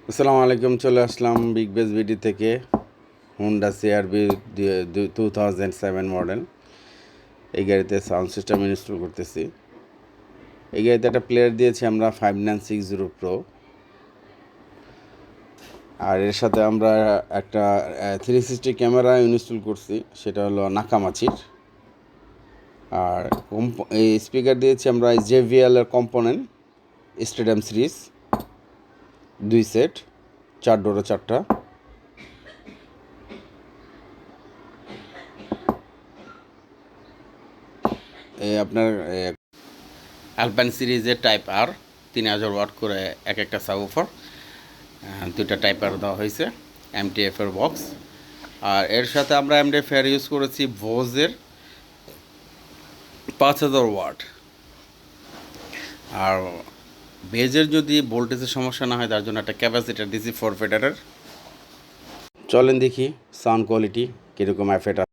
আসসালামু আলাইকুম, চলে আসলাম বিগ বেস বিডি থেকে। Honda CRB 2007 model. এই গাড়িতে সাউন্ড সিস্টেম ইনস্টল করতেছি। এই গাড়িতে একটা প্লেয়ার দিয়েছি আমরা 5960 প্রো, আর এর সাথে আমরা একটা 360 ক্যামেরা ইনস্টল করছি, সেটা হলো নাকামাচির। আর এই স্পিকার দিয়েছি আমরা জেভিএল এর কম্পোনেন্ট স্টেডিয়াম সিরিজ 2 সেট, 4 ডোরে 4টা। আপনার অ্যালপাইন সিরিজের টাইপ আর 3000 ওয়াট করে এক একটা সাবউফার, দুইটা টাইপ আর দেওয়া হয়েছে, এমটিএফ এর বক্স। আর এর সাথে আমরা এমডিএফ এর ইউজ করেছি ভোজের 5000 ওয়াট। আর বেজের যদি ভোল্টেজের সমস্যা না হয় তার জন্য একটা ক্যাপাসিটার দিয়েছি 4 ফেডারের। চলেন দেখি সাউন্ড কোয়ালিটি কীরকম এফেক্ট।